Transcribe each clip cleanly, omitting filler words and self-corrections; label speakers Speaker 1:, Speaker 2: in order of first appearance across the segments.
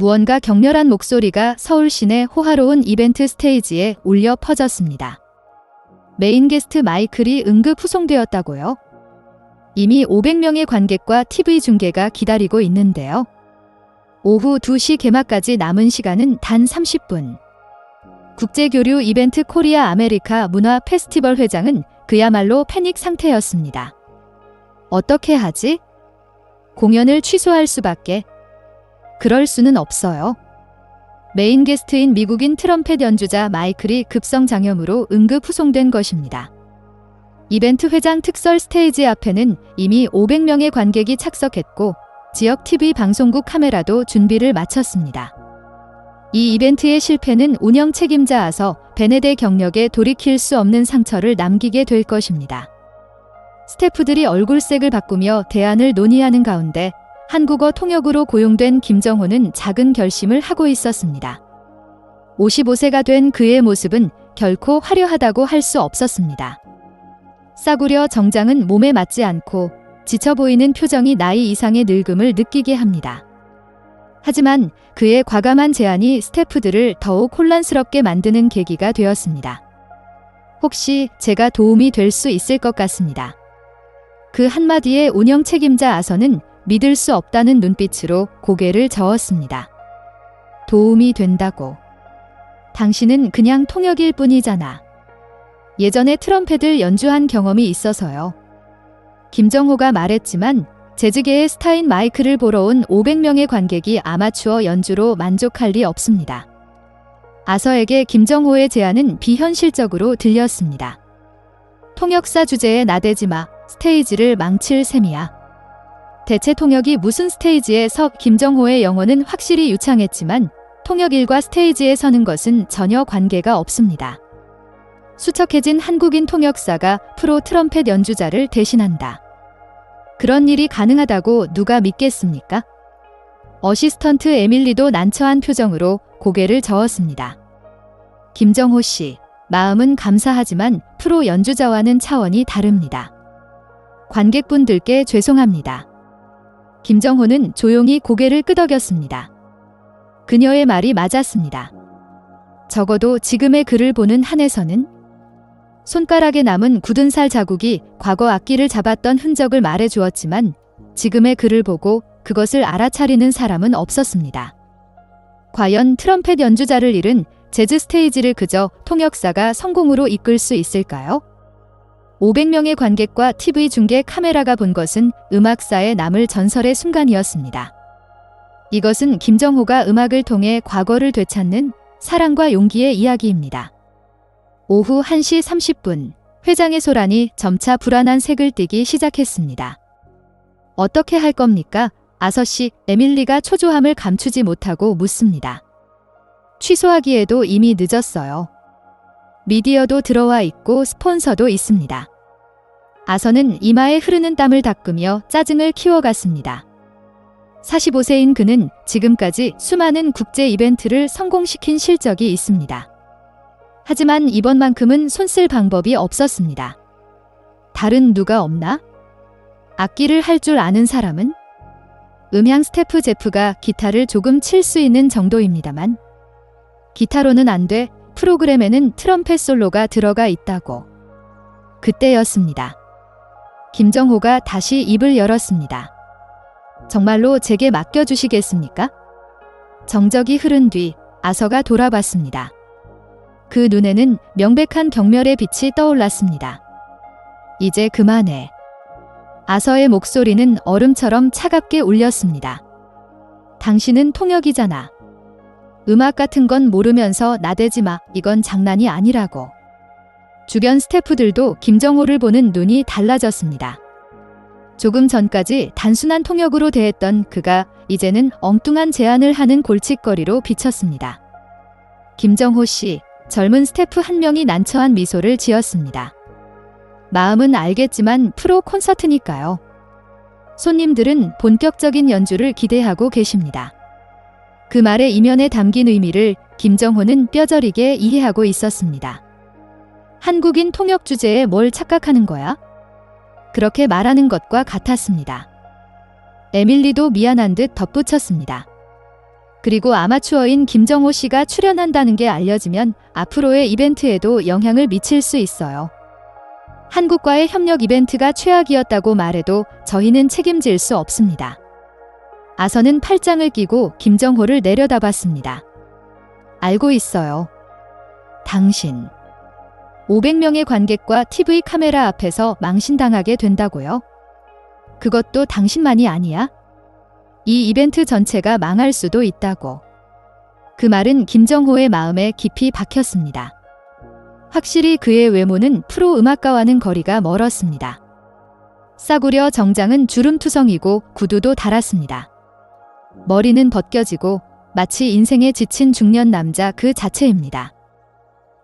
Speaker 1: 무언가 격렬한 목소리가 서울 시내 호화로운 이벤트 스테이지에 울려 퍼졌습니다. 메인 게스트 마이클이 응급 후송되었다고요? 이미 500명의 관객과 TV 중계가 기다리고 있는데요. 오후 2시 개막까지 남은 시간은 단 30분. 국제교류 이벤트 코리아 아메리카 문화 페스티벌 회장은 그야말로 패닉 상태였습니다. 어떻게 하지? 공연을 취소할 수밖에. 그럴 수는 없어요. 메인 게스트인 미국인 트럼펫 연주자 마이클이 급성 장염으로 응급 후송된 것입니다. 이벤트 회장 특설 스테이지 앞에는 이미 500명의 관객이 착석했고 지역 TV 방송국 카메라도 준비를 마쳤습니다. 이 이벤트의 실패는 운영 책임자 아서 베네데 경력에 돌이킬 수 없는 상처를 남기게 될 것입니다. 스태프들이 얼굴색을 바꾸며 대안을 논의하는 가운데 한국어 통역으로 고용된 김정호는 작은 결심을 하고 있었습니다. 55세가 된 그의 모습은 결코 화려하다고 할 수 없었습니다. 싸구려 정장은 몸에 맞지 않고 지쳐 보이는 표정이 나이 이상의 늙음을 느끼게 합니다. 하지만 그의 과감한 제안이 스태프들을 더욱 혼란스럽게 만드는 계기가 되었습니다. 혹시 제가 도움이 될 수 있을 것 같습니다. 그 한마디에 운영 책임자 아서는 믿을 수 없다는 눈빛으로 고개를 저었습니다. 도움이 된다고. 당신은 그냥 통역일 뿐이잖아. 예전에 트럼펫을 연주한 경험이 있어서요. 김정호가 말했지만 재즈계의 스타인 마이클을 보러 온 500명의 관객이 아마추어 연주로 만족할 리 없습니다. 아서에게 김정호의 제안은 비현실적으로 들렸습니다. 통역사 주제에 나대지 마. 스테이지를 망칠 셈이야. 대체 통역이 무슨 스테이지에 서 김정호의 영혼은 확실히 유창했지만 통역일과 스테이지에 서는 것은 전혀 관계가 없습니다. 수척해진 한국인 통역사가 프로 트럼펫 연주자를 대신한다. 그런 일이 가능하다고 누가 믿겠습니까? 어시스턴트 에밀리도 난처한 표정으로 고개를 저었습니다. 김정호 씨, 마음은 감사하지만 프로 연주자와는 차원이 다릅니다. 관객분들께 죄송합니다. 김정호는 조용히 고개를 끄덕였습니다. 그녀의 말이 맞았습니다. 적어도 지금의 그를 보는 한에서는 손가락에 남은 굳은 살 자국이 과거 악기를 잡았던 흔적을 말해주었지만 지금의 그를 보고 그것을 알아차리는 사람은 없었습니다. 과연 트럼펫 연주자를 잃은 재즈 스테이지를 그저 통역사가 성공으로 이끌 수 있을까요? 500명의 관객과 TV 중계 카메라가 본 것은 음악사에 남을 전설의 순간이었습니다. 이것은 김정호가 음악을 통해 과거를 되찾는 사랑과 용기의 이야기입니다. 오후 1시 30분, 회장의 소란이 점차 불안한 색을 띠기 시작했습니다. 어떻게 할 겁니까? 아서 씨, 에밀리가 초조함을 감추지 못하고 묻습니다. 취소하기에도 이미 늦었어요. 미디어도 들어와 있고 스폰서도 있습니다. 아서는 이마에 흐르는 땀을 닦으며 짜증을 키워갔습니다. 45세인 그는 지금까지 수많은 국제 이벤트를 성공시킨 실적이 있습니다. 하지만 이번만큼은 손쓸 방법이 없었습니다. 다른 누가 없나? 악기를 할 줄 아는 사람은? 음향 스태프 제프가 기타를 조금 칠 수 있는 정도입니다만 기타로는 안 돼. 프로그램에는 트럼펫 솔로가 들어가 있다고. 그때였습니다. 김정호가 다시 입을 열었습니다. 정말로 제게 맡겨주시겠습니까? 정적이 흐른 뒤 아서가 돌아봤습니다. 그 눈에는 명백한 경멸의 빛이 떠올랐습니다. 이제 그만해. 아서의 목소리는 얼음처럼 차갑게 울렸습니다. 당신은 통역이잖아. 음악 같은 건 모르면서 나대지 마. 이건 장난이 아니라고. 주변 스태프들도 김정호를 보는 눈이 달라졌습니다. 조금 전까지 단순한 통역으로 대했던 그가 이제는 엉뚱한 제안을 하는 골칫거리로 비쳤습니다. 김정호 씨, 젊은 스태프 한 명이 난처한 미소를 지었습니다. 마음은 알겠지만 프로 콘서트니까요. 손님들은 본격적인 연주를 기대하고 계십니다. 그 말의 이면에 담긴 의미를 김정호는 뼈저리게 이해하고 있었습니다. 한국인 통역 주제에 뭘 착각하는 거야? 그렇게 말하는 것과 같았습니다. 에밀리도 미안한 듯 덧붙였습니다. 그리고 아마추어인 김정호 씨가 출연한다는 게 알려지면 앞으로의 이벤트에도 영향을 미칠 수 있어요. 한국과의 협력 이벤트가 최악이었다고 말해도 저희는 책임질 수 없습니다. 아선은 팔짱을 끼고 김정호를 내려다봤습니다. 알고 있어요. 당신 500명의 관객과 TV 카메라 앞에서 망신당하게 된다고요? 그것도 당신만이 아니야? 이 이벤트 전체가 망할 수도 있다고. 그 말은 김정호의 마음에 깊이 박혔습니다. 확실히 그의 외모는 프로 음악가와는 거리가 멀었습니다. 싸구려 정장은 주름투성이고 구두도 닳았습니다. 머리는 벗겨지고 마치 인생에 지친 중년 남자 그 자체입니다.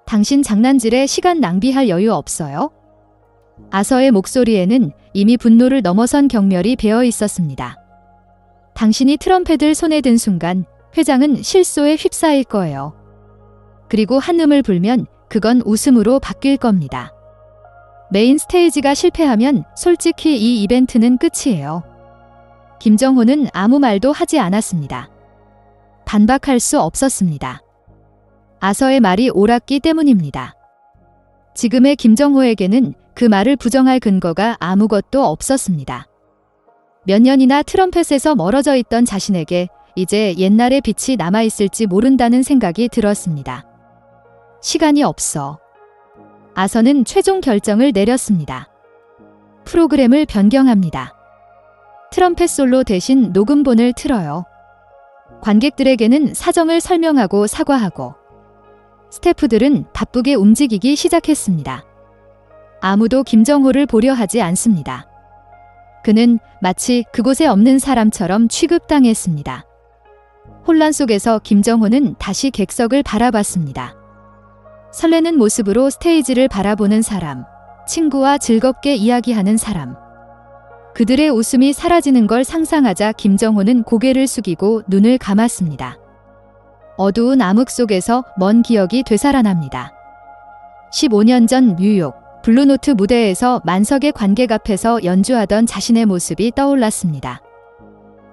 Speaker 1: 당신 장난질에 시간 낭비할 여유 없어요? 아서의 목소리에는 이미 분노를 넘어선 경멸이 배어 있었습니다. 당신이 트럼펫을 손에 든 순간 회장은 실소에 휩싸일 거예요. 그리고 한음을 불면 그건 웃음으로 바뀔 겁니다. 메인 스테이지가 실패하면 솔직히 이 이벤트는 끝이에요. 김정호는 아무 말도 하지 않았습니다. 반박할 수 없었습니다. 아서의 말이 옳았기 때문입니다. 지금의 김정호에게는 그 말을 부정할 근거가 아무것도 없었습니다. 몇 년이나 트럼펫에서 멀어져 있던 자신에게 이제 옛날의 빛이 남아있을지 모른다는 생각이 들었습니다. 시간이 없어. 아서는 최종 결정을 내렸습니다. 프로그램을 변경합니다. 트럼펫 솔로 대신 녹음본을 틀어요. 관객들에게는 사정을 설명하고 사과하고 스태프들은 바쁘게 움직이기 시작했습니다. 아무도 김정호를 보려 하지 않습니다. 그는 마치 그곳에 없는 사람처럼 취급당했습니다. 혼란 속에서 김정호는 다시 객석을 바라봤습니다. 설레는 모습으로 스테이지를 바라보는 사람, 친구와 즐겁게 이야기하는 사람. 그들의 웃음이 사라지는 걸 상상하자 김정호는 고개를 숙이고 눈을 감았습니다. 어두운 암흑 속에서 먼 기억이 되살아납니다. 15년 전 뉴욕 블루노트 무대에서 만석의 관객 앞에서 연주하던 자신의 모습이 떠올랐습니다.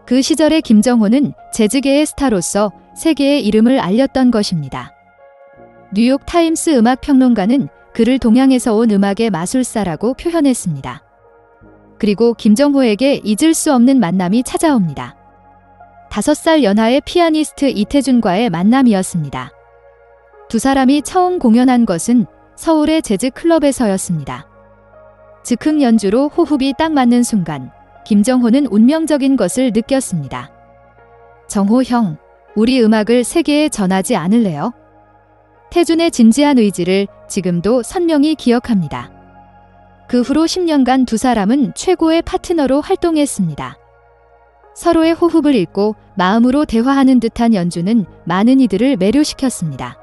Speaker 1: 그 시절의 김정호는 재즈계의 스타로서 세계의 이름을 알렸던 것입니다. 뉴욕 타임스 음악 평론가는 그를 동양에서 온 음악의 마술사라고 표현했습니다. 그리고 김정호에게 잊을 수 없는 만남이 찾아옵니다. 5살 연하의 피아니스트 이태준과의 만남이었습니다. 두 사람이 처음 공연한 것은 서울의 재즈 클럽에서였습니다. 즉흥 연주로 호흡이 딱 맞는 순간 김정호는 운명적인 것을 느꼈습니다. 정호 형, 우리 음악을 세계에 전하지 않을래요? 태준의 진지한 의지를 지금도 선명히 기억합니다. 그 후로 10년간 두 사람은 최고의 파트너로 활동했습니다. 서로의 호흡을 읽고 마음으로 대화하는 듯한 연주는 많은 이들을 매료시켰습니다.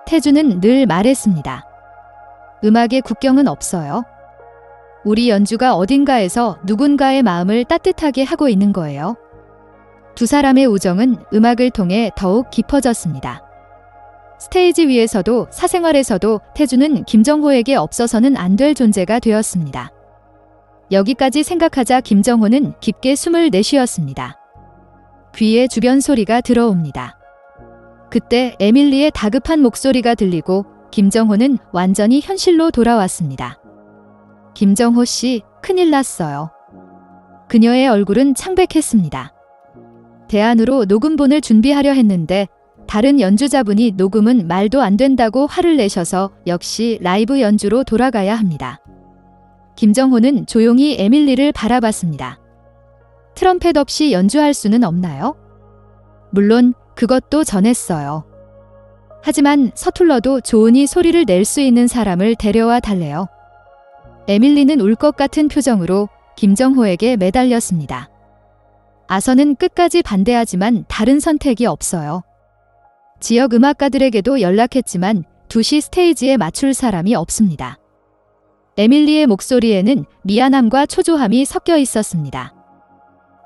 Speaker 1: 태준은 늘 말했습니다. 음악의 국경은 없어요. 우리 연주가 어딘가에서 누군가의 마음을 따뜻하게 하고 있는 거예요. 두 사람의 우정은 음악을 통해 더욱 깊어졌습니다. 스테이지 위에서도 사생활에서도 태준은 김정호에게 없어서는 안 될 존재가 되었습니다. 여기까지 생각하자 김정호는 깊게 숨을 내쉬었습니다. 귀에 주변 소리가 들어옵니다. 그때 에밀리의 다급한 목소리가 들리고 김정호는 완전히 현실로 돌아왔습니다. 김정호 씨, 큰일 났어요. 그녀의 얼굴은 창백했습니다. 대안으로 녹음본을 준비하려 했는데 다른 연주자분이 녹음은 말도 안 된다고 화를 내셔서 역시 라이브 연주로 돌아가야 합니다. 김정호는 조용히 에밀리를 바라봤습니다. 트럼펫 없이 연주할 수는 없나요? 물론 그것도 전했어요. 하지만 서툴러도 좋으니 소리를 낼 수 있는 사람을 데려와 달래요. 에밀리는 울 것 같은 표정으로 김정호에게 매달렸습니다. 아서는 끝까지 반대하지만 다른 선택이 없어요. 지역 음악가들에게도 연락했지만 2시 스테이지에 맞출 사람이 없습니다. 에밀리의 목소리에는 미안함과 초조함이 섞여 있었습니다.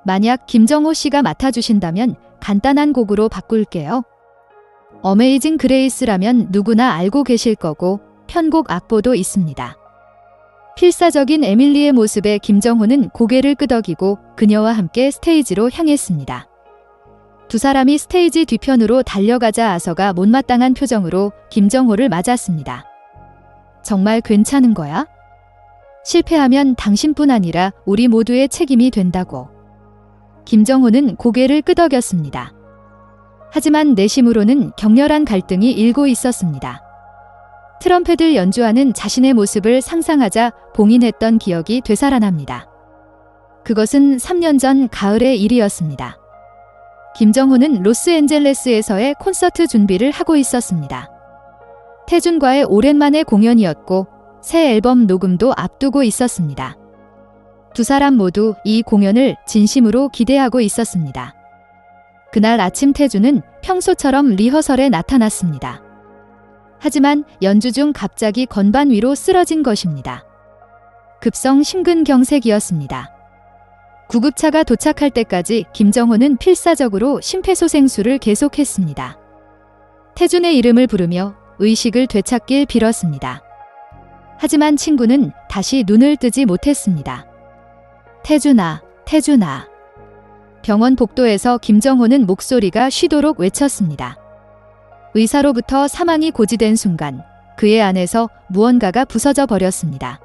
Speaker 1: 만약 김정호 씨가 맡아주신다면 간단한 곡으로 바꿀게요. 어메이징 그레이스라면 누구나 알고 계실 거고 편곡 악보도 있습니다. 필사적인 에밀리의 모습에 김정호는 고개를 끄덕이고 그녀와 함께 스테이지로 향했습니다. 두 사람이 스테이지 뒤편으로 달려가자 아서가 못마땅한 표정으로 김정호를 맞았습니다. 정말 괜찮은 거야? 실패하면 당신뿐 아니라 우리 모두의 책임이 된다고. 김정호는 고개를 끄덕였습니다. 하지만 내심으로는 격렬한 갈등이 일고 있었습니다. 트럼펫을 연주하는 자신의 모습을 상상하자 봉인했던 기억이 되살아납니다. 그것은 3년 전 가을의 일이었습니다. 김정호는 로스앤젤레스에서의 콘서트 준비를 하고 있었습니다. 태준과의 오랜만의 공연이었고 새 앨범 녹음도 앞두고 있었습니다. 두 사람 모두 이 공연을 진심으로 기대하고 있었습니다. 그날 아침 태준은 평소처럼 리허설에 나타났습니다. 하지만 연주 중 갑자기 건반 위로 쓰러진 것입니다. 급성 심근경색이었습니다. 구급차가 도착할 때까지 김정호는 필사적으로 심폐소생술을 계속했습니다. 태준의 이름을 부르며 의식을 되찾길 빌었습니다. 하지만 친구는 다시 눈을 뜨지 못했습니다. 태준아, 태준아. 병원 복도에서 김정호는 목소리가 쉬도록 외쳤습니다. 의사로부터 사망이 고지된 순간 그의 안에서 무언가가 부서져 버렸습니다.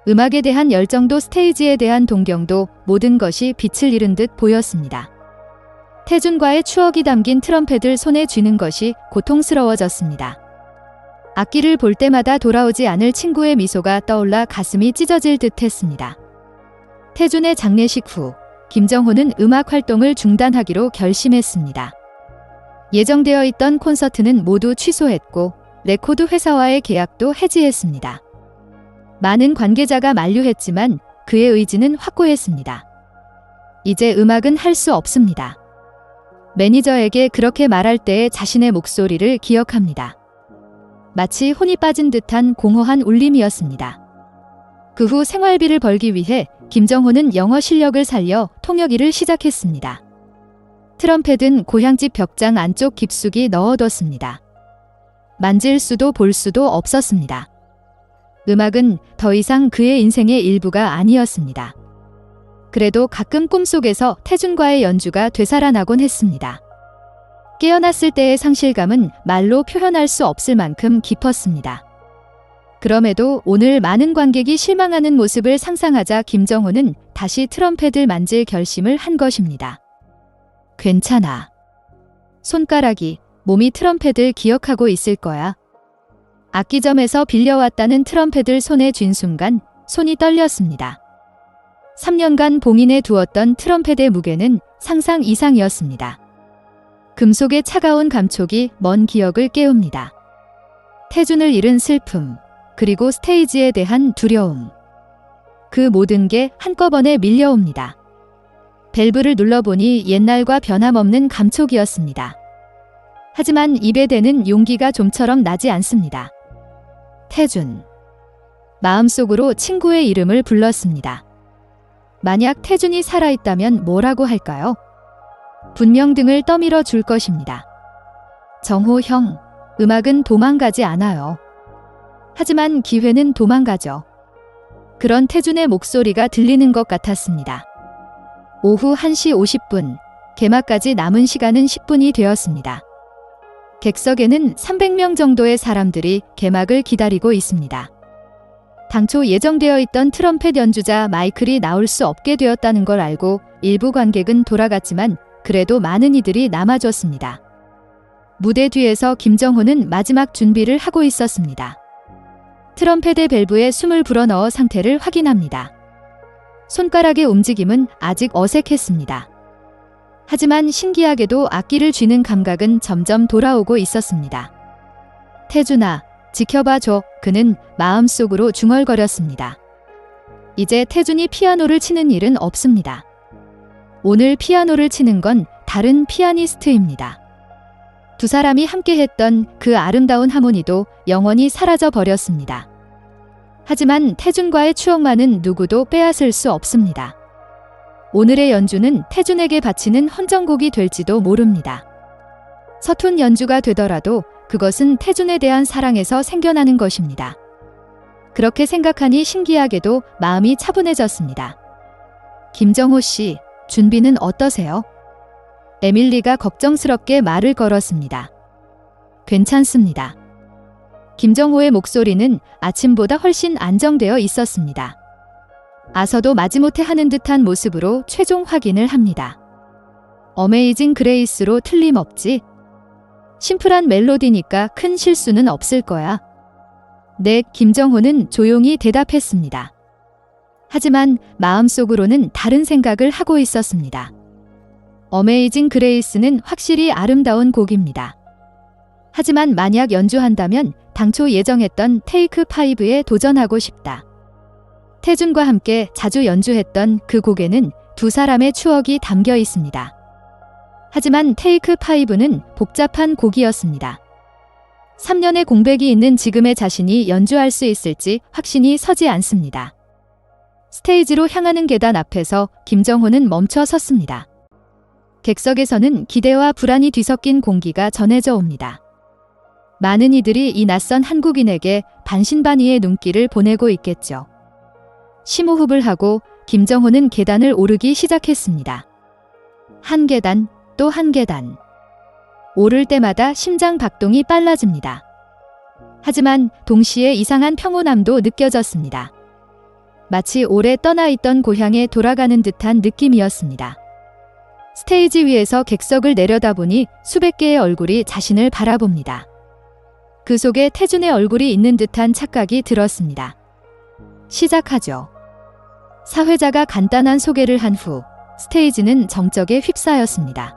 Speaker 1: 음악에 대한 열정도 스테이지에 대한 동경도 모든 것이 빛을 잃은 듯 보였습니다. 태준과의 추억이 담긴 트럼펫을 손에 쥐는 것이 고통스러워졌습니다. 악기를 볼 때마다 돌아오지 않을 친구의 미소가 떠올라 가슴이 찢어질 듯 했습니다. 태준의 장례식 후 김정호는 음악 활동을 중단하기로 결심했습니다. 예정되어 있던 콘서트는 모두 취소했고 레코드 회사와의 계약도 해지했습니다. 많은 관계자가 만류했지만 그의 의지는 확고했습니다. 이제 음악은 할 수 없습니다. 매니저에게 그렇게 말할 때의 자신의 목소리를 기억합니다. 마치 혼이 빠진 듯한 공허한 울림이었습니다. 그 후 생활비를 벌기 위해 김정호는 영어 실력을 살려 통역일을 시작했습니다. 트럼펫은 고향집 벽장 안쪽 깊숙이 넣어뒀습니다. 만질 수도 볼 수도 없었습니다. 음악은 더 이상 그의 인생의 일부가 아니었습니다. 그래도 가끔 꿈속에서 태준과의 연주가 되살아나곤 했습니다. 깨어났을 때의 상실감은 말로 표현할 수 없을 만큼 깊었습니다. 그럼에도 오늘 많은 관객이 실망하는 모습을 상상하자 김정호는 다시 트럼펫을 만질 결심을 한 것입니다. 괜찮아. 손가락이, 몸이 트럼펫을 기억하고 있을 거야. 악기점에서 빌려왔다는 트럼펫을 손에 쥔 순간 손이 떨렸습니다. 3년간 봉인해 두었던 트럼펫의 무게는 상상 이상이었습니다. 금속의 차가운 감촉이 먼 기억을 깨웁니다. 태준을 잃은 슬픔, 그리고 스테이지에 대한 두려움. 그 모든 게 한꺼번에 밀려옵니다. 밸브를 눌러보니 옛날과 변함없는 감촉이었습니다. 하지만 입에 대는 용기가 좀처럼 나지 않습니다. 태준. 마음속으로 친구의 이름을 불렀습니다. 만약 태준이 살아있다면 뭐라고 할까요? 분명 등을 떠밀어 줄 것입니다. 정호 형, 음악은 도망가지 않아요. 하지만 기회는 도망가죠. 그런 태준의 목소리가 들리는 것 같았습니다. 오후 1시 50분, 개막까지 남은 시간은 10분이 되었습니다. 객석에는 300명 정도의 사람들이 개막을 기다리고 있습니다. 당초 예정되어 있던 트럼펫 연주자 마이클이 나올 수 없게 되었다는 걸 알고 일부 관객은 돌아갔지만 그래도 많은 이들이 남아줬습니다. 무대 뒤에서 김정호는 마지막 준비를 하고 있었습니다. 트럼펫의 밸브에 숨을 불어넣어 상태를 확인합니다. 손가락의 움직임은 아직 어색했습니다. 하지만 신기하게도 악기를 쥐는 감각은 점점 돌아오고 있었습니다. 태준아, 지켜봐줘. 그는 마음속으로 중얼거렸습니다. 이제 태준이 피아노를 치는 일은 없습니다. 오늘 피아노를 치는 건 다른 피아니스트입니다. 두 사람이 함께했던 그 아름다운 하모니도 영원히 사라져 버렸습니다. 하지만 태준과의 추억만은 누구도 빼앗을 수 없습니다. 오늘의 연주는 태준에게 바치는 헌정곡이 될지도 모릅니다. 서툰 연주가 되더라도 그것은 태준에 대한 사랑에서 생겨나는 것입니다. 그렇게 생각하니 신기하게도 마음이 차분해졌습니다. 김정호 씨, 준비는 어떠세요? 에밀리가 걱정스럽게 말을 걸었습니다. 괜찮습니다. 김정호의 목소리는 아침보다 훨씬 안정되어 있었습니다. 아서도 마지못해 하는 듯한 모습으로 최종 확인을 합니다. 어메이징 그레이스로 틀림없지? 심플한 멜로디니까 큰 실수는 없을 거야. 네, 김정호는 조용히 대답했습니다. 하지만 마음속으로는 다른 생각을 하고 있었습니다. 어메이징 그레이스는 확실히 아름다운 곡입니다. 하지만 만약 연주한다면 당초 예정했던 테이크 5에 도전하고 싶다. 태준과 함께 자주 연주했던 그 곡에는 두 사람의 추억이 담겨 있습니다. 하지만 테이크 5는 복잡한 곡이었습니다. 3년의 공백이 있는 지금의 자신이 연주할 수 있을지 확신이 서지 않습니다. 스테이지로 향하는 계단 앞에서 김정호는 멈춰 섰습니다. 객석에서는 기대와 불안이 뒤섞인 공기가 전해져 옵니다. 많은 이들이 이 낯선 한국인에게 반신반의의 눈길을 보내고 있겠죠. 심호흡을 하고 김정호는 계단을 오르기 시작했습니다. 한 계단, 또 한 계단. 오를 때마다 심장 박동이 빨라집니다. 하지만 동시에 이상한 평온함도 느껴졌습니다. 마치 오래 떠나 있던 고향에 돌아가는 듯한 느낌이었습니다. 스테이지 위에서 객석을 내려다보니 수백 개의 얼굴이 자신을 바라봅니다. 그 속에 태준의 얼굴이 있는 듯한 착각이 들었습니다. 시작하죠. 사회자가 간단한 소개를 한 후 스테이지는 정적에 휩싸였습니다.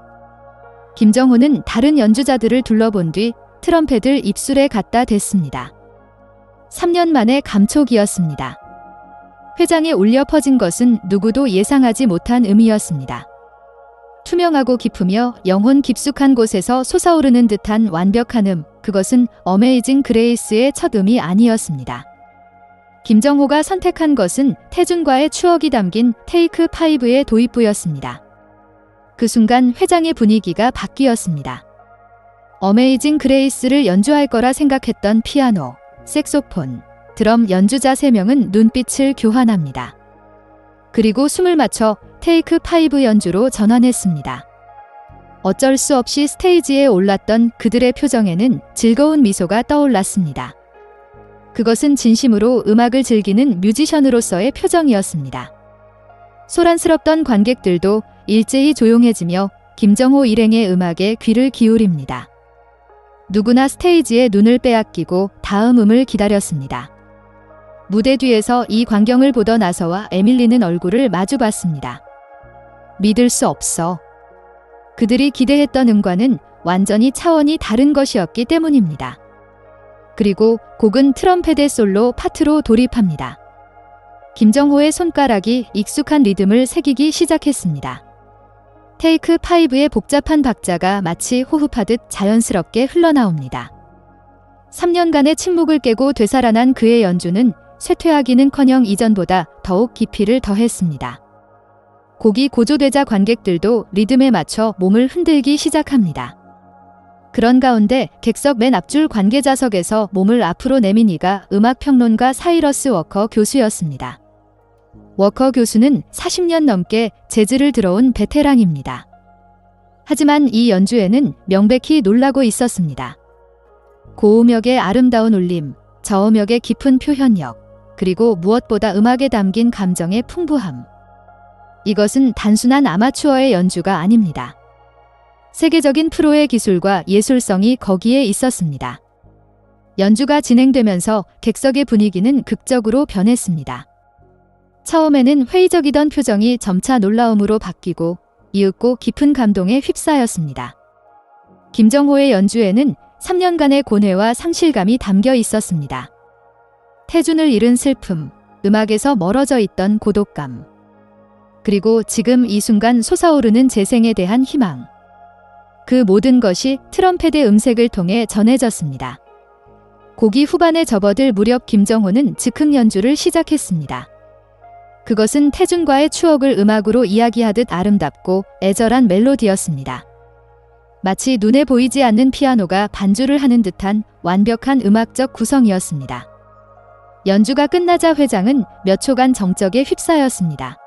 Speaker 1: 김정호는 다른 연주자들을 둘러본 뒤 트럼펫을 입술에 갖다 댔습니다. 3년 만의 감촉이었습니다. 회장에 울려 퍼진 것은 누구도 예상하지 못한 음이었습니다. 투명하고 깊으며 영혼 깊숙한 곳에서 솟아오르는 듯한 완벽한 음, 그것은 어메이징 그레이스의 첫 음이 아니었습니다. 김정호가 선택한 것은 태준과의 추억이 담긴 테이크 5의 도입부였습니다. 그 순간 회장의 분위기가 바뀌었습니다. 어메이징 그레이스를 연주할 거라 생각했던 피아노, 색소폰, 드럼 연주자 3명은 눈빛을 교환합니다. 그리고 숨을 맞춰 테이크 5 연주로 전환했습니다. 어쩔 수 없이 스테이지에 올랐던 그들의 표정에는 즐거운 미소가 떠올랐습니다. 그것은 진심으로 음악을 즐기는 뮤지션으로서의 표정이었습니다. 소란스럽던 관객들도 일제히 조용해지며 김정호 일행의 음악에 귀를 기울입니다. 누구나 스테이지에 눈을 빼앗기고 다음 음을 기다렸습니다. 무대 뒤에서 이 광경을 보던 아서와 에밀리는 얼굴을 마주봤습니다. 믿을 수 없어. 그들이 기대했던 음과는 완전히 차원이 다른 것이었기 때문입니다. 그리고 곡은 트럼펫의 솔로 파트로 돌입합니다. 김정호의 손가락이 익숙한 리듬을 새기기 시작했습니다. 테이크 5의 복잡한 박자가 마치 호흡하듯 자연스럽게 흘러나옵니다. 3년간의 침묵을 깨고 되살아난 그의 연주는 쇠퇴하기는커녕 이전보다 더욱 깊이를 더했습니다. 곡이 고조되자 관객들도 리듬에 맞춰 몸을 흔들기 시작합니다. 그런 가운데 객석 맨 앞줄 관계자석에서 몸을 앞으로 내민 이가 음악평론가 사이러스 워커 교수였습니다. 워커 교수는 40년 넘게 재즈를 들어온 베테랑입니다. 하지만 이 연주에는 명백히 놀라고 있었습니다. 고음역의 아름다운 울림, 저음역의 깊은 표현력, 그리고 무엇보다 음악에 담긴 감정의 풍부함. 이것은 단순한 아마추어의 연주가 아닙니다. 세계적인 프로의 기술과 예술성이 거기에 있었습니다. 연주가 진행되면서 객석의 분위기는 극적으로 변했습니다. 처음에는 회의적이던 표정이 점차 놀라움으로 바뀌고 이윽고 깊은 감동에 휩싸였습니다. 김정호의 연주에는 3년간의 고뇌와 상실감이 담겨 있었습니다. 태준을 잃은 슬픔, 음악에서 멀어져 있던 고독감, 그리고 지금 이 순간 솟아오르는 재생에 대한 희망. 그 모든 것이 트럼펫의 음색을 통해 전해졌습니다. 곡이 후반에 접어들 무렵 김정호는 즉흥 연주를 시작했습니다. 그것은 태준과의 추억을 음악으로 이야기하듯 아름답고 애절한 멜로디였습니다. 마치 눈에 보이지 않는 피아노가 반주를 하는 듯한 완벽한 음악적 구성이었습니다. 연주가 끝나자 회장은 몇 초간 정적에 휩싸였습니다.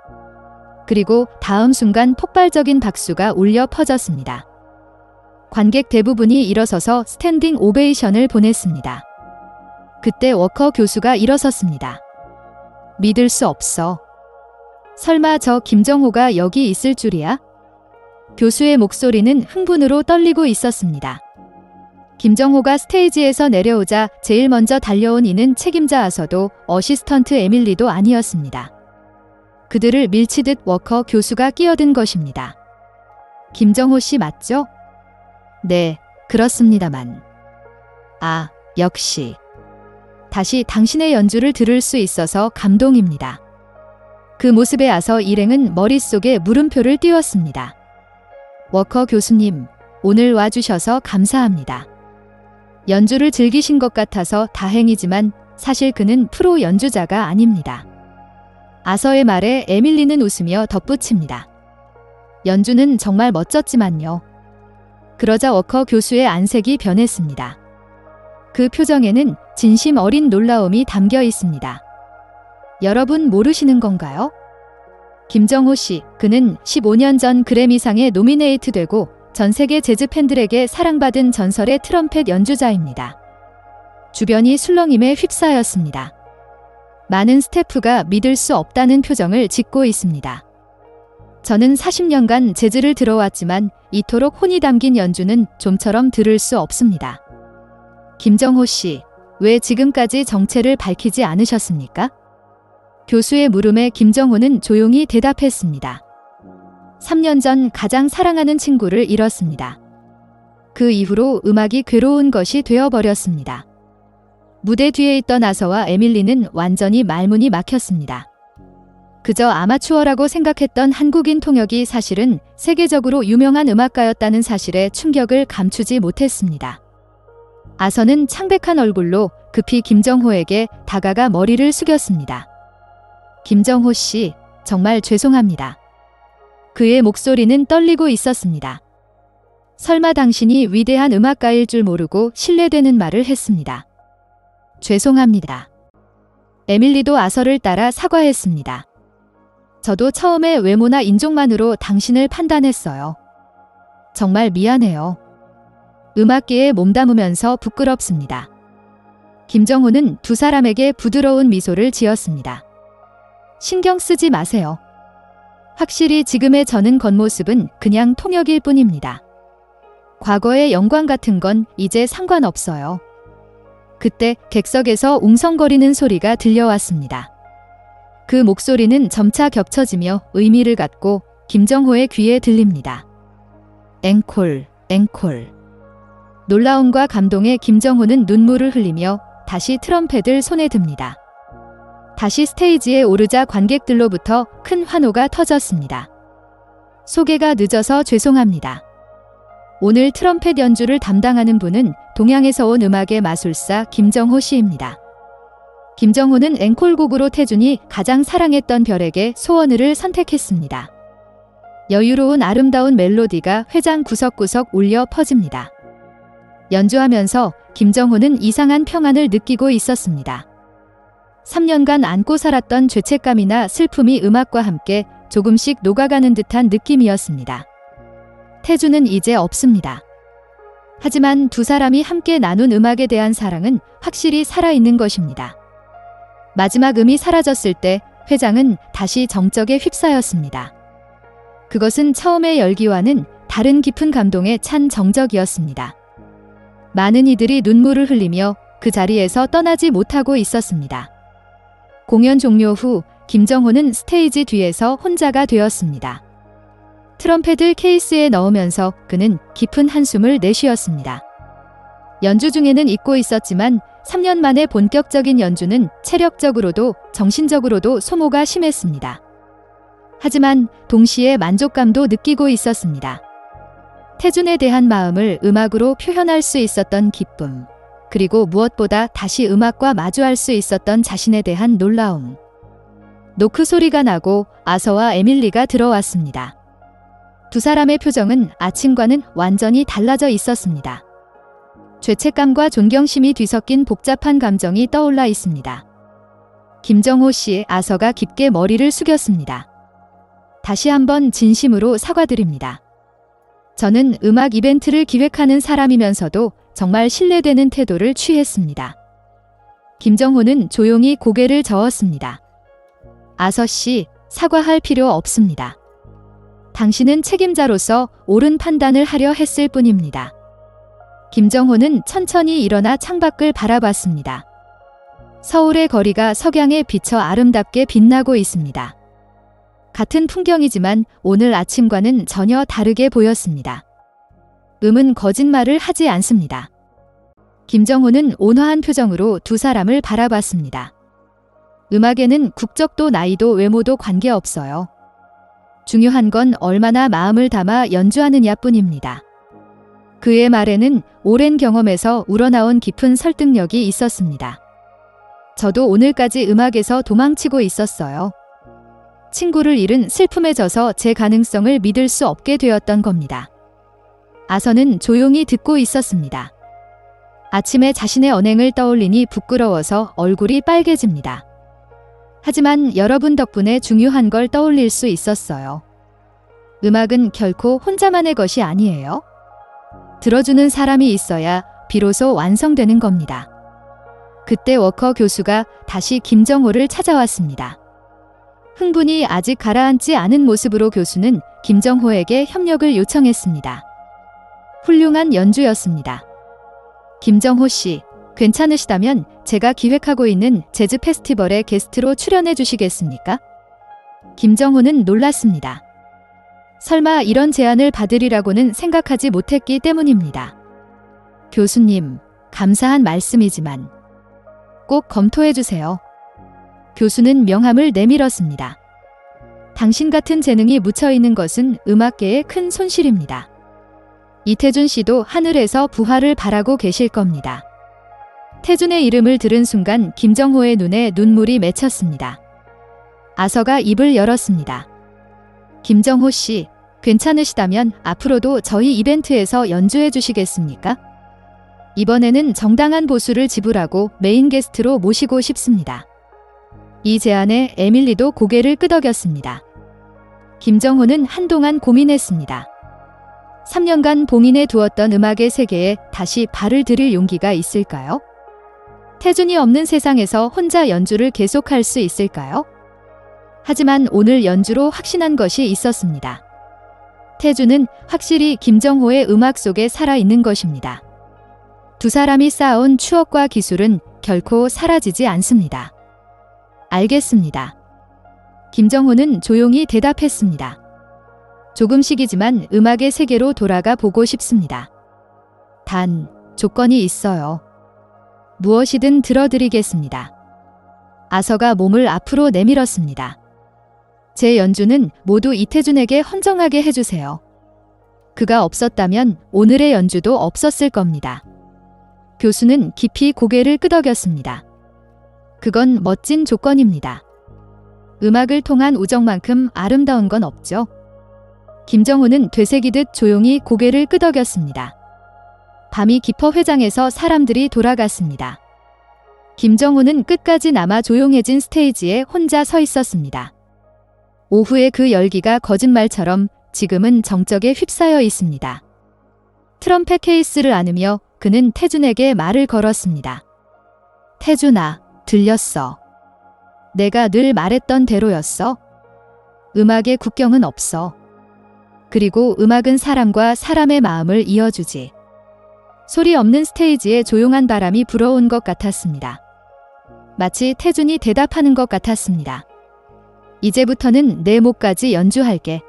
Speaker 1: 그리고 다음 순간 폭발적인 박수가 울려 퍼졌습니다. 관객 대부분이 일어서서 스탠딩 오베이션을 보냈습니다. 그때 워커 교수가 일어섰습니다. 믿을 수 없어. 설마 저 김정호가 여기 있을 줄이야? 교수의 목소리는 흥분으로 떨리고 있었습니다. 김정호가 스테이지에서 내려오자 제일 먼저 달려온 이는 책임자 아서도 어시스턴트 에밀리도 아니었습니다. 그들을 밀치듯 워커 교수가 끼어든 것입니다. 김정호 씨 맞죠? 네, 그렇습니다만. 아, 역시. 다시 당신의 연주를 들을 수 있어서 감동입니다. 그 모습에 아서 일행은 머릿속에 물음표를 띄웠습니다. 워커 교수님, 오늘 와주셔서 감사합니다. 연주를 즐기신 것 같아서 다행이지만 사실 그는 프로 연주자가 아닙니다. 아서의 말에 에밀리는 웃으며 덧붙입니다. 연주는 정말 멋졌지만요. 그러자 워커 교수의 안색이 변했습니다. 그 표정에는 진심 어린 놀라움이 담겨 있습니다. 여러분 모르시는 건가요? 김정호 씨, 그는 15년 전 그래미상에 노미네이트되고 전 세계 재즈 팬들에게 사랑받은 전설의 트럼펫 연주자입니다. 주변이 술렁임에 휩싸였습니다. 많은 스태프가 믿을 수 없다는 표정을 짓고 있습니다. 저는 40년간 재즈를 들어왔지만 이토록 혼이 담긴 연주는 좀처럼 들을 수 없습니다. 김정호 씨, 왜 지금까지 정체를 밝히지 않으셨습니까? 교수의 물음에 김정호는 조용히 대답했습니다. 3년 전 가장 사랑하는 친구를 잃었습니다. 그 이후로 음악이 괴로운 것이 되어버렸습니다. 무대 뒤에 있던 아서와 에밀리는 완전히 말문이 막혔습니다. 그저 아마추어라고 생각했던 한국인 통역이 사실은 세계적으로 유명한 음악가였다는 사실에 충격을 감추지 못했습니다. 아서는 창백한 얼굴로 급히 김정호에게 다가가 머리를 숙였습니다. 김정호 씨, 정말 죄송합니다. 그의 목소리는 떨리고 있었습니다. 설마 당신이 위대한 음악가일 줄 모르고 신뢰되는 말을 했습니다. 죄송합니다. 에밀리도 아서를 따라 사과했습니다. 저도 처음에 외모나 인종만으로 당신을 판단했어요. 정말 미안해요. 음악계에 몸담으면서 부끄럽습니다. 김정호는 두 사람에게 부드러운 미소를 지었습니다. 신경 쓰지 마세요. 확실히 지금의 저는 겉모습은 그냥 통역일 뿐입니다. 과거의 영광 같은 건 이제 상관없어요. 그때 객석에서 웅성거리는 소리가 들려왔습니다. 그 목소리는 점차 겹쳐지며 의미를 갖고 김정호의 귀에 들립니다. 앵콜, 앵콜. 놀라움과 감동에 김정호는 눈물을 흘리며 다시 트럼펫을 손에 듭니다. 다시 스테이지에 오르자 관객들로부터 큰 환호가 터졌습니다. 소개가 늦어서 죄송합니다. 오늘 트럼펫 연주를 담당하는 분은 동양에서 온 음악의 마술사 김정호 씨입니다. 김정호는 앵콜곡으로 태준이 가장 사랑했던 별에게 소원을 선택했습니다. 여유로운 아름다운 멜로디가 회장 구석구석 울려 퍼집니다. 연주하면서 김정호는 이상한 평안을 느끼고 있었습니다. 3년간 안고 살았던 죄책감이나 슬픔이 음악과 함께 조금씩 녹아가는 듯한 느낌이었습니다. 태주는 이제 없습니다. 하지만 두 사람이 함께 나눈 음악에 대한 사랑은 확실히 살아있는 것입니다. 마지막 음이 사라졌을 때 회장은 다시 정적에 휩싸였습니다. 그것은 처음의 열기와는 다른 깊은 감동에 찬 정적이었습니다. 많은 이들이 눈물을 흘리며 그 자리에서 떠나지 못하고 있었습니다. 공연 종료 후 김정호는 스테이지 뒤에서 혼자가 되었습니다. 트럼펫을 케이스에 넣으면서 그는 깊은 한숨을 내쉬었습니다. 연주 중에는 잊고 있었지만 3년 만에 본격적인 연주는 체력적으로도 정신적으로도 소모가 심했습니다. 하지만 동시에 만족감도 느끼고 있었습니다. 태준에 대한 마음을 음악으로 표현할 수 있었던 기쁨, 그리고 무엇보다 다시 음악과 마주할 수 있었던 자신에 대한 놀라움. 노크 소리가 나고 아서와 에밀리가 들어왔습니다. 두 사람의 표정은 아침과는 완전히 달라져 있었습니다. 죄책감과 존경심이 뒤섞인 복잡한 감정이 떠올라 있습니다. 김정호 씨, 아서가 깊게 머리를 숙였습니다. 다시 한번 진심으로 사과드립니다. 저는 음악 이벤트를 기획하는 사람이면서도 정말 신뢰되는 태도를 취했습니다. 김정호는 조용히 고개를 저었습니다. 아서 씨, 사과할 필요 없습니다. 당신은 책임자로서 옳은 판단을 하려 했을 뿐입니다. 김정호는 천천히 일어나 창밖을 바라봤습니다. 서울의 거리가 석양에 비쳐 아름답게 빛나고 있습니다. 같은 풍경이지만 오늘 아침과는 전혀 다르게 보였습니다. 음은 거짓말을 하지 않습니다. 김정호는 온화한 표정으로 두 사람을 바라봤습니다. 음악에는 국적도 나이도 외모도 관계없어요. 중요한 건 얼마나 마음을 담아 연주하느냐 뿐입니다. 그의 말에는 오랜 경험에서 우러나온 깊은 설득력이 있었습니다. 저도 오늘까지 음악에서 도망치고 있었어요. 친구를 잃은 슬픔에 져서 제 가능성을 믿을 수 없게 되었던 겁니다. 아서는 조용히 듣고 있었습니다. 아침에 자신의 언행을 떠올리니 부끄러워서 얼굴이 빨개집니다. 하지만 여러분 덕분에 중요한 걸 떠올릴 수 있었어요. 음악은 결코 혼자만의 것이 아니에요. 들어주는 사람이 있어야 비로소 완성되는 겁니다. 그때 워커 교수가 다시 김정호를 찾아왔습니다. 흥분이 아직 가라앉지 않은 모습으로 교수는 김정호에게 협력을 요청했습니다. 훌륭한 연주였습니다. 김정호 씨, 괜찮으시다면 제가 기획하고 있는 재즈 페스티벌에 게스트로 출연해 주시겠습니까? 김정호는 놀랐습니다. 설마 이런 제안을 받으리라고는 생각하지 못했기 때문입니다. 교수님, 감사한 말씀이지만 꼭 검토해 주세요. 교수는 명함을 내밀었습니다. 당신 같은 재능이 묻혀 있는 것은 음악계의 큰 손실입니다. 이태준 씨도 하늘에서 부활을 바라고 계실 겁니다. 태준의 이름을 들은 순간 김정호의 눈에 눈물이 맺혔습니다. 아서가 입을 열었습니다. 김정호 씨, 괜찮으시다면 앞으로도 저희 이벤트에서 연주해 주시겠습니까? 이번에는 정당한 보수를 지불하고 메인 게스트로 모시고 싶습니다. 이 제안에 에밀리도 고개를 끄덕였습니다. 김정호는 한동안 고민했습니다. 3년간 봉인해 두었던 음악의 세계에 다시 발을 들일 용기가 있을까요? 태준이 없는 세상에서 혼자 연주를 계속할 수 있을까요? 하지만 오늘 연주로 확신한 것이 있었습니다. 태준은 확실히 김정호의 음악 속에 살아있는 것입니다. 두 사람이 쌓아온 추억과 기술은 결코 사라지지 않습니다. 알겠습니다. 김정호는 조용히 대답했습니다. 조금씩이지만 음악의 세계로 돌아가 보고 싶습니다. 단, 조건이 있어요. 무엇이든 들어드리겠습니다. 아서가 몸을 앞으로 내밀었습니다. 제 연주는 모두 이태준에게 헌정하게 해주세요. 그가 없었다면 오늘의 연주도 없었을 겁니다. 교수는 깊이 고개를 끄덕였습니다. 그건 멋진 조건입니다. 음악을 통한 우정만큼 아름다운 건 없죠. 김정호는 되새기듯 조용히 고개를 끄덕였습니다. 밤이 깊어 회장에서 사람들이 돌아갔습니다. 김정호는 끝까지 남아 조용해진 스테이지에 혼자 서 있었습니다. 오후의 그 열기가 거짓말처럼 지금은 정적에 휩싸여 있습니다. 트럼펫 케이스를 안으며 그는 태준에게 말을 걸었습니다. 태준아, 들렸어. 내가 늘 말했던 대로였어. 음악의 국경은 없어. 그리고 음악은 사람과 사람의 마음을 이어주지. 소리 없는 스테이지에 조용한 바람이 불어온 것 같았습니다. 마치 태준이 대답하는 것 같았습니다. 이제부터는 내 목까지 연주할게.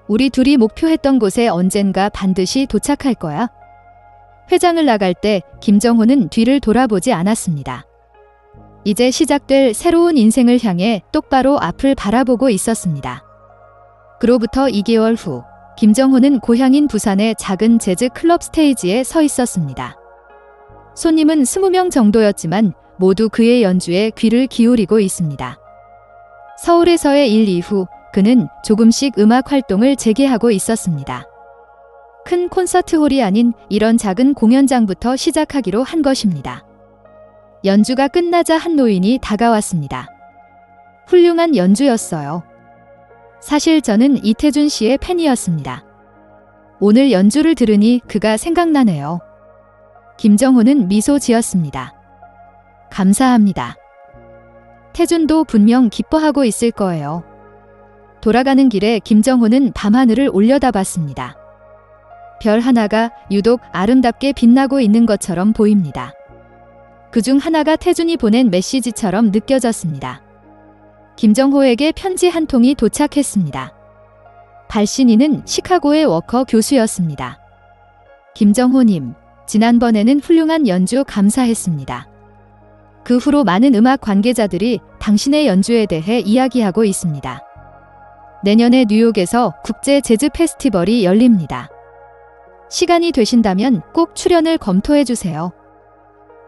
Speaker 1: 우리 둘이 목표했던 곳에 언젠가 반드시 도착할 거야. 회장을 나갈 때 김정호는 뒤를 돌아보지 않았습니다. 이제 시작될 새로운 인생을 향해 똑바로 앞을 바라보고 있었습니다. 그로부터 2개월 후 김정호는 고향인 부산의 작은 재즈 클럽 스테이지에 서 있었습니다. 손님은 20명 정도였지만 모두 그의 연주에 귀를 기울이고 있습니다. 서울에서의 일 이후 그는 조금씩 음악 활동을 재개하고 있었습니다. 큰 콘서트홀이 아닌 이런 작은 공연장부터 시작하기로 한 것입니다. 연주가 끝나자 한 노인이 다가왔습니다. 훌륭한 연주였어요. 사실 저는 이태준 씨의 팬이었습니다. 오늘 연주를 들으니 그가 생각나네요. 김정호는 미소 지었습니다. 감사합니다. 태준도 분명 기뻐하고 있을 거예요. 돌아가는 길에 김정호는 밤하늘을 올려다봤습니다. 별 하나가 유독 아름답게 빛나고 있는 것처럼 보입니다. 그중 하나가 태준이 보낸 메시지처럼 느껴졌습니다. 김정호에게 편지 한 통이 도착했습니다. 발신인은 시카고의 워커 교수였습니다. 김정호님, 지난번에는 훌륭한 연주 감사했습니다. 그 후로 많은 음악 관계자들이 당신의 연주에 대해 이야기하고 있습니다. 내년에 뉴욕에서 국제 재즈 페스티벌이 열립니다. 시간이 되신다면 꼭 출연을 검토해 주세요.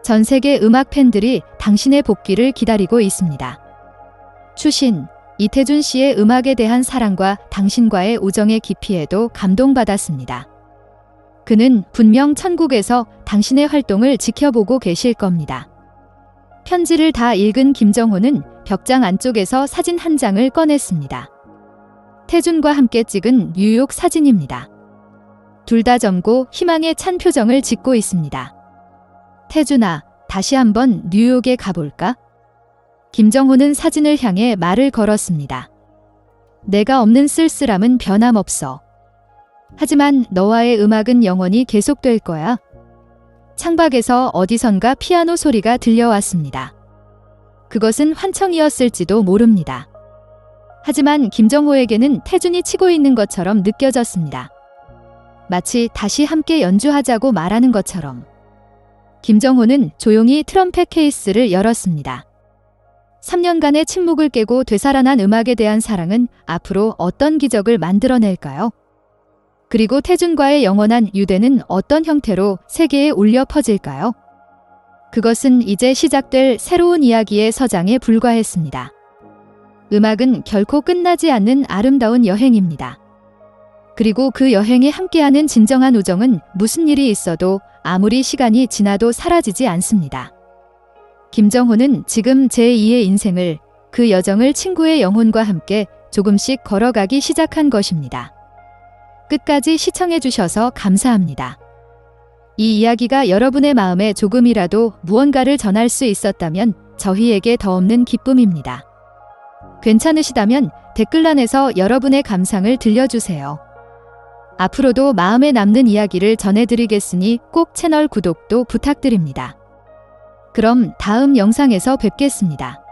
Speaker 1: 전 세계 음악 팬들이 당신의 복귀를 기다리고 있습니다. 추신, 이태준 씨의 음악에 대한 사랑과 당신과의 우정의 깊이에도 감동받았습니다. 그는 분명 천국에서 당신의 활동을 지켜보고 계실 겁니다. 편지를 다 읽은 김정호는 벽장 안쪽에서 사진 한 장을 꺼냈습니다. 태준과 함께 찍은 뉴욕 사진입니다. 둘 다 젊고 희망에 찬 표정을 짓고 있습니다. 태준아, 다시 한번 뉴욕에 가볼까? 김정호는 사진을 향해 말을 걸었습니다. 내가 없는 쓸쓸함은 변함없어. 하지만 너와의 음악은 영원히 계속될 거야. 창밖에서 어디선가 피아노 소리가 들려왔습니다. 그것은 환청이었을지도 모릅니다. 하지만 김정호에게는 태준이 치고 있는 것처럼 느껴졌습니다. 마치 다시 함께 연주하자고 말하는 것처럼. 김정호는 조용히 트럼펫 케이스를 열었습니다. 3년간의 침묵을 깨고 되살아난 음악에 대한 사랑은 앞으로 어떤 기적을 만들어낼까요? 그리고 태준과의 영원한 유대는 어떤 형태로 세계에 울려 퍼질까요? 그것은 이제 시작될 새로운 이야기의 서장에 불과했습니다. 음악은 결코 끝나지 않는 아름다운 여행입니다. 그리고 그 여행에 함께하는 진정한 우정은 무슨 일이 있어도 아무리 시간이 지나도 사라지지 않습니다. 김정호는 지금 제2의 인생을, 그 여정을 친구의 영혼과 함께 조금씩 걸어가기 시작한 것입니다. 끝까지 시청해주셔서 감사합니다. 이 이야기가 여러분의 마음에 조금이라도 무언가를 전할 수 있었다면 저희에게 더 없는 기쁨입니다. 괜찮으시다면 댓글란에서 여러분의 감상을 들려주세요. 앞으로도 마음에 남는 이야기를 전해드리겠으니 꼭 채널 구독도 부탁드립니다. 그럼 다음 영상에서 뵙겠습니다.